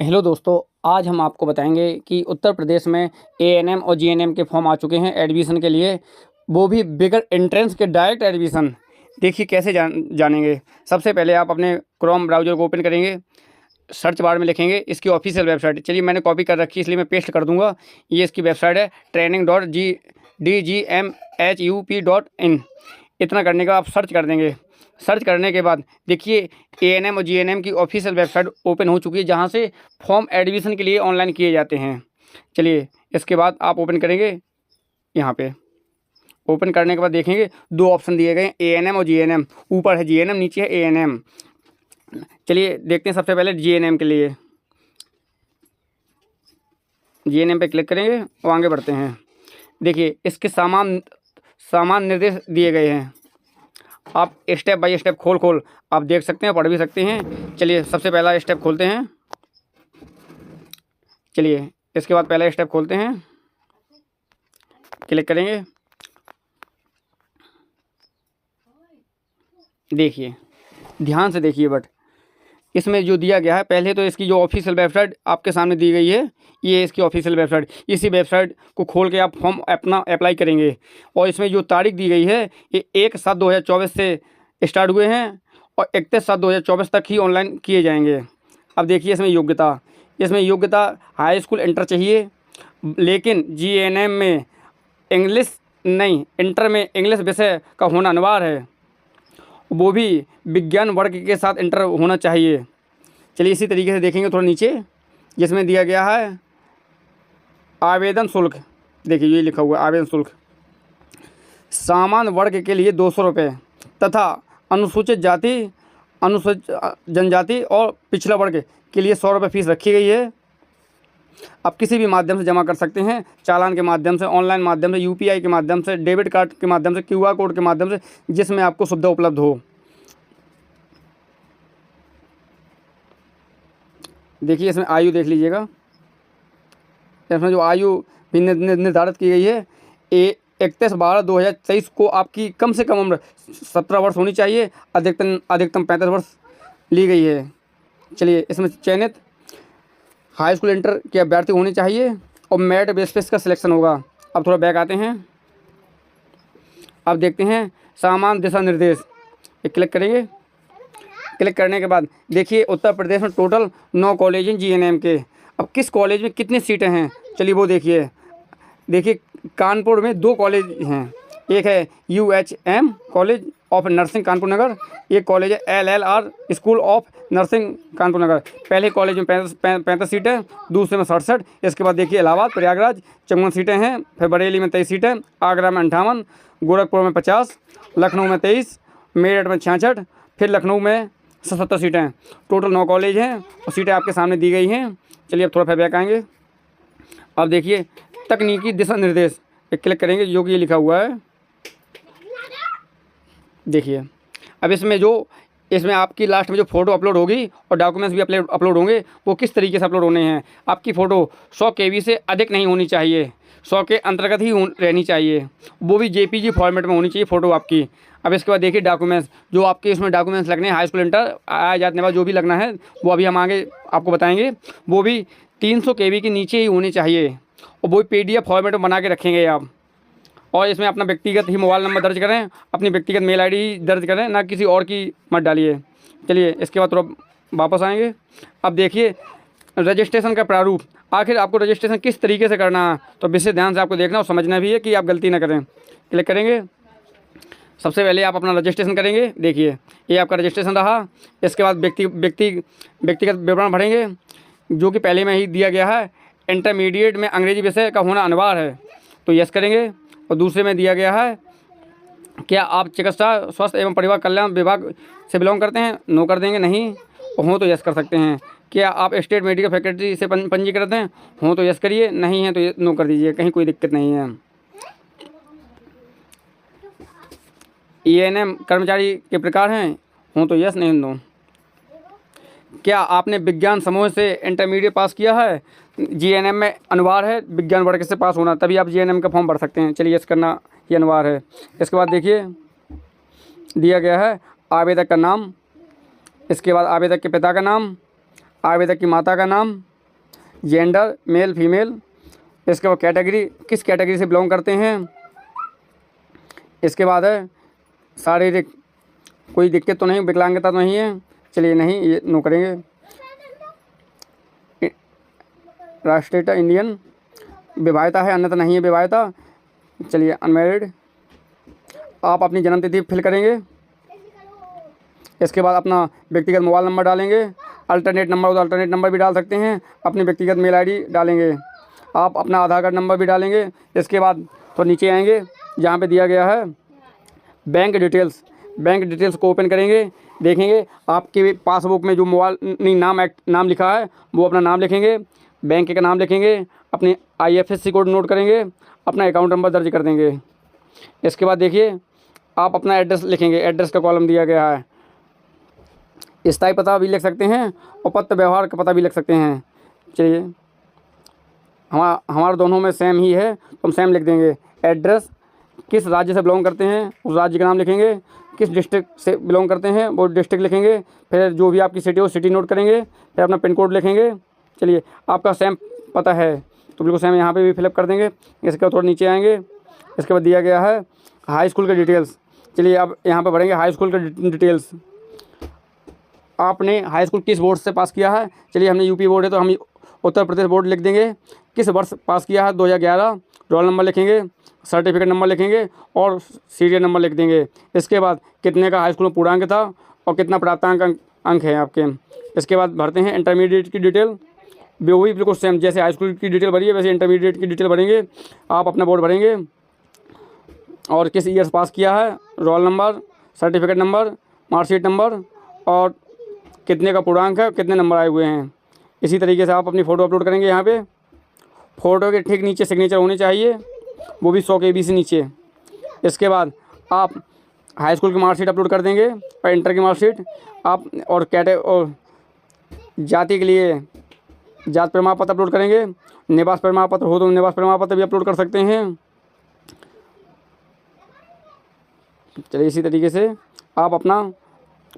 Hello दोस्तों, आज हम आपको बताएंगे कि उत्तर प्रदेश में एएनएम और जीएनएम के फॉर्म आ चुके हैं एडमिशन के लिए, वो भी बगैर एंट्रेंस के डायरेक्ट एडमिशन। देखिए कैसे जानेंगे। सबसे पहले आप अपने क्रोम ब्राउज़र को ओपन करेंगे, सर्च बार में लिखेंगे इसकी ऑफिशियल वेबसाइट। चलिए मैंने कॉपी कर रखी है इसलिए मैं पेस्ट कर दूंगा। ये इसकी वेबसाइट है training.dgmhup.in। इतना करने के बाद आप सर्च कर देंगे। सर्च करने के बाद देखिए एएनएम और जीएनएम की ऑफिशियल वेबसाइट ओपन हो चुकी है, जहां से फॉर्म एडमिशन के लिए ऑनलाइन किए जाते हैं। चलिए इसके बाद आप ओपन करेंगे। यहाँ पे ओपन करने के बाद देखेंगे दो ऑप्शन दिए गए हैं, एएनएम और जीएनएम। ऊपर है जीएनएम, नीचे है एएनएम। चलिए देखते हैं सबसे पहले जीएनएम के लिए। जीएनएम पे क्लिक करेंगे और आगे बढ़ते हैं। देखिए इसके सामान निर्देश दिए गए हैं। आप स्टेप बाय स्टेप खोल आप देख सकते हैं, पढ़ भी सकते हैं। चलिए सबसे पहला स्टेप खोलते हैं। चलिए इसके बाद पहला स्टेप खोलते हैं, क्लिक करेंगे। देखिए ध्यान से देखिए, बट इसमें जो दिया गया है, पहले तो इसकी जो ऑफिशियल वेबसाइट आपके सामने दी गई है, ये इसकी ऑफिशियल वेबसाइट। इसी वेबसाइट को खोल के आप फॉर्म अपना अप्लाई करेंगे। और इसमें जो तारीख दी गई है, ये 1/7/2024 से स्टार्ट हुए हैं और 31/7/2024 तक ही ऑनलाइन किए जाएंगे। अब देखिए इसमें योग्यता हाई स्कूल इंटर चाहिए, लेकिन जीएनएम में इंग्लिश नहीं, इंटर में इंग्लिश विषय का होना अनिवार्य है, वो भी विज्ञान वर्ग के साथ इंटर होना चाहिए। चलिए इसी तरीके से देखेंगे थोड़ा नीचे, जिसमें दिया गया है आवेदन शुल्क। देखिए ये लिखा हुआ है आवेदन शुल्क। सामान्य वर्ग के लिए 200 रुपये तथा अनुसूचित जाति, अनुसूचित जनजाति और पिछड़ा वर्ग के लिए 100 रुपये फीस रखी गई है। आप किसी भी माध्यम से जमा कर सकते हैं, चालान के माध्यम से, ऑनलाइन माध्यम से, यूपीआई के माध्यम से, डेबिट कार्ड के माध्यम से, क्यूआर कोड के माध्यम से, जिसमें आपको सुविधा उपलब्ध हो। देखिए इसमें आयु देख लीजिएगा, इसमें जो आयु भी निर्धारित की गई है, 31/12/2023 को आपकी कम से कम उम्र 17 वर्ष होनी चाहिए, अधिकतम 35 वर्ष ली गई है। चलिए इसमें चयनित हाई स्कूल इंटर के अभ्यर्थी होने चाहिए और मेरिट बेसिस का सिलेक्शन होगा। अब थोड़ा बैक आते हैं। अब देखते हैं सामान्य दिशा निर्देश, ये क्लिक करेंगे। क्लिक करने के बाद देखिए उत्तर प्रदेश में टोटल 9 कॉलेज हैं जीएनएम के। अब किस कॉलेज में कितनी सीटें हैं, चलिए वो देखिए कानपुर में 2 कॉलेज हैं। एक है UHM college of nursing Kanpur Nagar, एक कॉलेज है LLR school of nursing Kanpur Nagar. पहले कॉलेज में 35 सीटें, दूसरे में 67। इसके बाद देखिए इलाहाबाद, प्रयागराज 54 सीटें हैं, फिर बरेली में 23 सीटें, आगरा में 58, गोरखपुर में 50, लखनऊ में 23, मेरठ में 66, फिर लखनऊ में 77 सीटें। टोटल 9 कॉलेज हैं और सीटें आपके सामने दी गई हैं। चलिए अब थोड़ा फिर बैक आएंगे। अब देखिए तकनीकी दिशा निर्देश पे क्लिक करेंगे, जो कि ये लिखा हुआ है। देखिए अब इसमें आपकी लास्ट में जो फ़ोटो अपलोड होगी और डॉक्यूमेंट्स भी अपलोड होंगे, वो किस तरीके से अपलोड होने हैं। आपकी फ़ोटो 100 KB से अधिक नहीं होनी चाहिए, 100 के अंतर्गत ही रहनी चाहिए, वो भी जेपीजी फॉर्मेट में होनी चाहिए फ़ोटो आपकी। अब इसके बाद देखिए डॉक्यूमेंट्स, जो आपके इसमें डॉक्यूमेंट्स लगने हैं, हाई स्कूल इंटर आया जाने बाद जो भी लगना है वो अभी हम आगे आपको बताएंगे। वो भी 300 KB के नीचे ही होने चाहिए और वो PDF फॉर्मेट में बना के रखेंगे आप। और इसमें अपना व्यक्तिगत ही मोबाइल नंबर दर्ज करें, अपनी व्यक्तिगत मेल आईडी दर्ज करें, ना किसी और की मत डालिए। चलिए इसके बाद थोड़ा वापस आएंगे। अब देखिए रजिस्ट्रेशन का प्रारूप, आखिर आपको रजिस्ट्रेशन किस तरीके से करना है, तो विशेष ध्यान से आपको देखना और समझना भी है कि आप गलती ना करें। क्लिक करेंगे, सबसे पहले आप अपना रजिस्ट्रेशन करेंगे। देखिए ये आपका रजिस्ट्रेशन रहा। इसके बाद व्यक्तिगत विवरण भरेंगे, जो कि पहले में ही दिया गया है। इंटरमीडिएट में अंग्रेजी विषय का होना अनिवार्य है, तो यस करेंगे। और दूसरे में दिया गया है, क्या आप चिकित्सा स्वास्थ्य एवं परिवार कल्याण विभाग से बिलोंग करते हैं, नो कर देंगे। नहीं हो तो यस कर सकते हैं। क्या आप स्टेट मेडिकल फैकल्टी से पंजीकृत हैं, हो तो यस करिए, नहीं है तो नो कर दीजिए, कहीं कोई दिक्कत नहीं है। एएनएम कर्मचारी के प्रकार हैं, हो तो यस, नहीं नो। क्या आपने विज्ञान समूह से इंटरमीडिएट पास किया है, जीएनएम में अनिवार्य है विज्ञान वर्ग से पास होना, तभी आप जीएनएम का फॉर्म भर सकते हैं। चलिए यस करना ये अनिवार्य है। इसके बाद देखिए दिया गया है आवेदक का नाम, इसके बाद आवेदक के पिता का नाम, आवेदक की माता का नाम, जेंडर मेल फीमेल, इसके बाद कैटेगरी किस कैटेगरी से बिलोंग करते हैं, इसके बाद है शारीरिक कोई दिक्कत तो नहीं, विकलांगता तो नहीं है, चलिए नहीं ये नो करेंगे। राष्ट्रीयता इंडियन, विवाहिता है अन्यथा नहीं है विवाहिता, चलिए अनमैरिड। आप अपनी जन्म तिथि फिल करेंगे, इसके बाद अपना व्यक्तिगत मोबाइल नंबर डालेंगे, अल्टरनेट नंबर हो तो अल्टरनेट नंबर भी डाल सकते हैं, अपनी व्यक्तिगत मेल आईडी डालेंगे, आप अपना आधार कार्ड नंबर भी डालेंगे। इसके बाद तो नीचे आएंगे जहाँ पे दिया गया है बैंक डिटेल्स, बैंक डिटेल्स को ओपन करेंगे, देखेंगे आपके पासबुक में जो मोबाइल नहीं नाम लिखा है वो अपना नाम लिखेंगे, बैंक का नाम लिखेंगे, अपने IFSC कोड नोट करेंगे, अपना अकाउंट नंबर दर्ज कर देंगे। इसके बाद देखिए आप अपना एड्रेस लिखेंगे, एड्रेस का कॉलम दिया गया है, स्थायी पता भी लिख सकते हैं और पत्र व्यवहार का पता भी लिख सकते हैं। चलिए हमारा दोनों में सेम ही है तो हम सेम लिख देंगे। एड्रेस, किस राज्य से बिलोंग करते हैं उस राज्य का नाम लिखेंगे, किस डिस्ट्रिक्ट से बिलोंग करते हैं वो डिस्ट्रिक्ट लिखेंगे, फिर जो भी आपकी सिटी हो सिटी नोट करेंगे, फिर अपना पिन कोड लिखेंगे। चलिए आपका सेम पता है तो बिल्कुल सेम यहाँ पे भी फिलअप कर देंगे। इसके बाद थोड़ा नीचे आएंगे, इसके बाद दिया गया है हाई स्कूल के डिटेल्स। चलिए अब यहाँ पर भरेंगे हाई स्कूल के डिटेल्स। आपने हाई स्कूल किस बोर्ड से पास किया है, चलिए हमने UP बोर्ड है तो हम उत्तर प्रदेश बोर्ड लिख देंगे। किस वर्ष पास किया है 2011, रोल नंबर लिखेंगे, सर्टिफिकेट नंबर लिखेंगे और सीरियल नंबर लिख देंगे। इसके बाद कितने का हाई स्कूल में पूर्णांक था और कितना प्राप्तांक अंक है आपके। इसके बाद भरते हैं इंटरमीडिएट की डिटेल, वो भी बिल्कुल सेम जैसे हाई स्कूल की डिटेल भरी है वैसे इंटरमीडिएट की डिटेल भरेंगे। आप अपना बोर्ड भरेंगे और किस ईयर पास किया है, roll number, certificate number, marksheet number और कितने का पूर्णांक है, कितने नंबर आए हुए हैं। इसी तरीके से आप अपनी फ़ोटो अपलोड करेंगे। यहाँ पे फ़ोटो के ठीक नीचे सिग्नेचर होनी चाहिए, वो भी 100 KB से नीचे। इसके बाद आप हाई स्कूल की मार्कशीट अपलोड कर देंगे और इंटर की मार्कशीट आप और जाति के लिए जात प्रमाण पत्र अपलोड करेंगे। निवास प्रमाण पत्र हो तो निवास प्रमाण पत्र भी अपलोड कर सकते हैं। चलिए इसी तरीके से आप अपना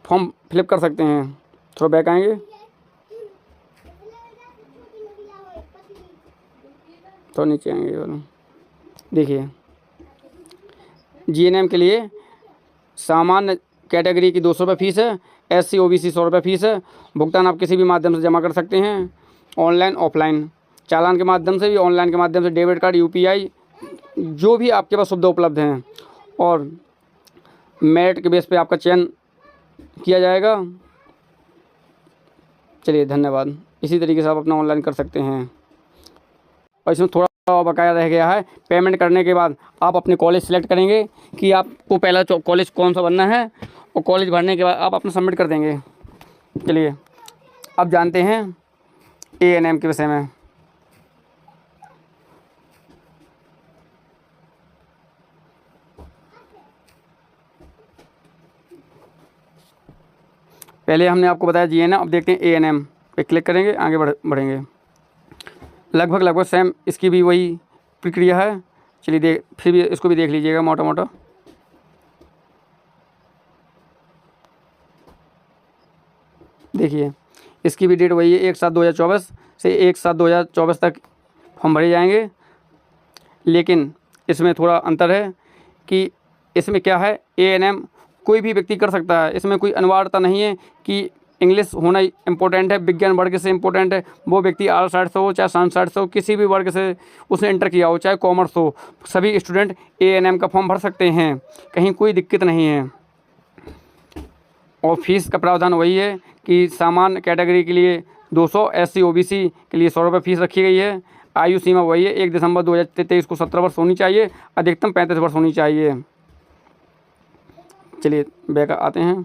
फॉर्म फिलअप कर सकते हैं। थोड़ा बैक आएंगे, तो नीचे आएंगे, देखिए GNM के लिए सामान्य कैटेगरी की 200 रुपये फ़ीस है, SC OBC 100 रुपये फ़ीस है। भुगतान आप किसी भी माध्यम से जमा कर सकते हैं, ऑनलाइन ऑफलाइन, चालान के माध्यम से भी, ऑनलाइन के माध्यम से, डेबिट कार्ड UPI जो भी आपके पास सुविधा उपलब्ध हैं। और मेरिट के बेस पे आपका चयन किया जाएगा। चलिए धन्यवाद। इसी तरीके से आप अपना ऑनलाइन कर सकते हैं। और इसमें थोड़ा बकाया रह गया है, पेमेंट करने के बाद आप अपने कॉलेज सेलेक्ट करेंगे कि आपको पहला कॉलेज कौन सा बनना है और कॉलेज भरने के बाद आप अपना सबमिट कर देंगे। चलिए अब जानते हैं ANM के विषय में। पहले हमने आपको बताया GNM, अब देखते हैं ANM पे क्लिक करेंगे, आगे बढ़ेंगे। लगभग सेम इसकी भी वही प्रक्रिया है। चलिए फिर भी इसको भी देख लीजिएगा मोटा मोटा। देखिए इसकी भी डेट वही है, 1/7/2024 से 1/7/2024 तक फॉर्म भरे जाएंगे। लेकिन इसमें थोड़ा अंतर है कि इसमें क्या है, ANM कोई भी व्यक्ति कर सकता है, इसमें कोई अनिवार्यता नहीं है कि इंग्लिश होना इम्पोर्टेंट है, विज्ञान वर्ग से इम्पोर्टेंट है। वो व्यक्ति आर्ट्स साइड से हो चाहे साइंस साइड से हो, किसी भी वर्ग से उसने इंटर किया हो, चाहे कॉमर्स हो, सभी स्टूडेंट ANM का फॉर्म भर सकते हैं, कहीं कोई दिक्कत नहीं है। और फीस का प्रावधान वही है कि सामान्य कैटेगरी के लिए 200, SC OBC के लिए 100 रुपये फ़ीस रखी गई है। आयु सीमा वही है, 1 दिसंबर 2023 को 17 वर्ष होनी चाहिए, अधिकतम 35 वर्ष होनी चाहिए। चलिए बैक आते हैं।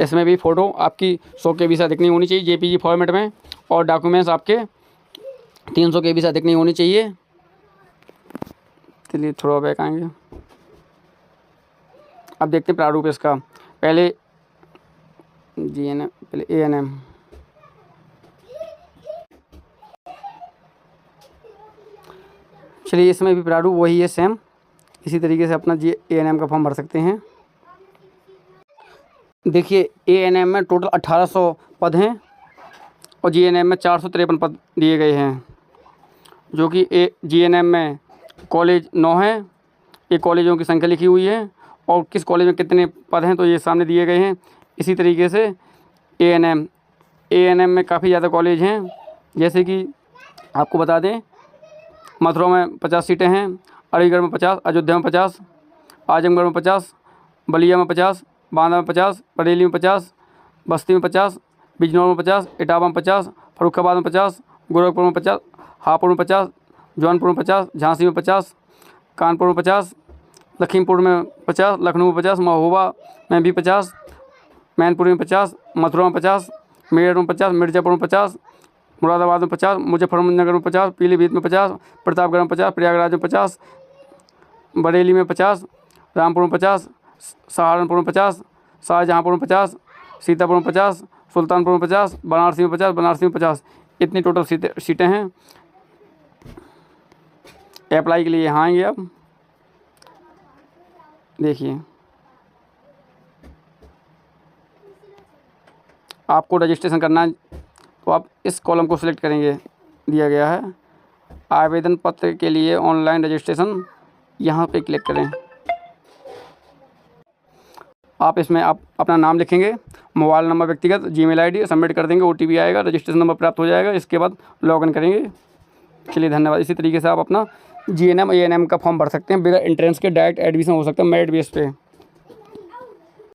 इसमें भी फ़ोटो आपकी 100 KB से अधिक नहीं होनी चाहिए JPG फॉर्मेट में, और डॉक्यूमेंट्स आपके 300 KB से अधिक नहीं होनी चाहिए। चलिए थोड़ा बैक आएंगे, अब देखते हैं प्रारूप इसका। पहले GNM, पहले ANM। चलिए इसमें भी प्रारूप वही है सेम, इसी तरीके से अपना ANM का फॉर्म भर सकते हैं। देखिए ANM में टोटल 1800 पद हैं और GNM में 453 पद दिए गए हैं, जो कि GNM में कॉलेज 9 हैं, ये कॉलेजों की संख्या लिखी हुई है, और किस कॉलेज में कितने पद हैं तो ये सामने दिए गए हैं। इसी तरीके से ANM में काफ़ी ज़्यादा कॉलेज हैं, जैसे कि आपको बता दें मथुरा में 50 सीटें हैं, अलीगढ़ में 50, अयोध्या में 50, आजमगढ़ में 50, बलिया में 50, बांदा में 50, बरेली में 50, बस्ती में 50, बिजनौर में 50, इटावा में 50, फर्रुखाबाद में 50, गोरखपुर में 50, हापुड़ में 50, जौनपुर में 50, झांसी में 50, कानपुर में 50, लखीमपुर में 50, लखनऊ में 50, महोबा में भी 50, मैनपुरी में 50, मथुरा में 50, मेरठ में 50, मिर्ज़ापुर में 50, मुरादाबाद में 50, मुजफ्फरनगर में 50, पीलीभीत में 50, प्रतापगढ़ में 50, प्रयागराज में 50, बरेली में 50, रामपुर में 50, सहारनपुर में 50, शाहजहाँपुर में 50, सीतापुर में 50, सुल्तानपुर में 50, बनारसी में 50, बनारसी में 50, इतनी टोटल सीटें हैं। अप्लाई के लिए यहाँ आएंगे आप, देखिए आपको रजिस्ट्रेशन करना है तो आप इस कॉलम को सिलेक्ट करेंगे, दिया गया है आवेदन पत्र के लिए ऑनलाइन रजिस्ट्रेशन, यहाँ पे क्लिक करें। आप इसमें आप अपना नाम लिखेंगे, मोबाइल नंबर व्यक्तिगत, जीमेल आईडी सबमिट कर देंगे, OTP आएगा, रजिस्ट्रेशन नंबर प्राप्त हो जाएगा, इसके बाद लॉगिन करेंगे। चलिए धन्यवाद। इसी तरीके से आप अपना GNM ANM का फॉर्म भर सकते हैं, बिना एंट्रेंस के डायरेक्ट एडमिशन हो सकता है मेरिट बेस पे।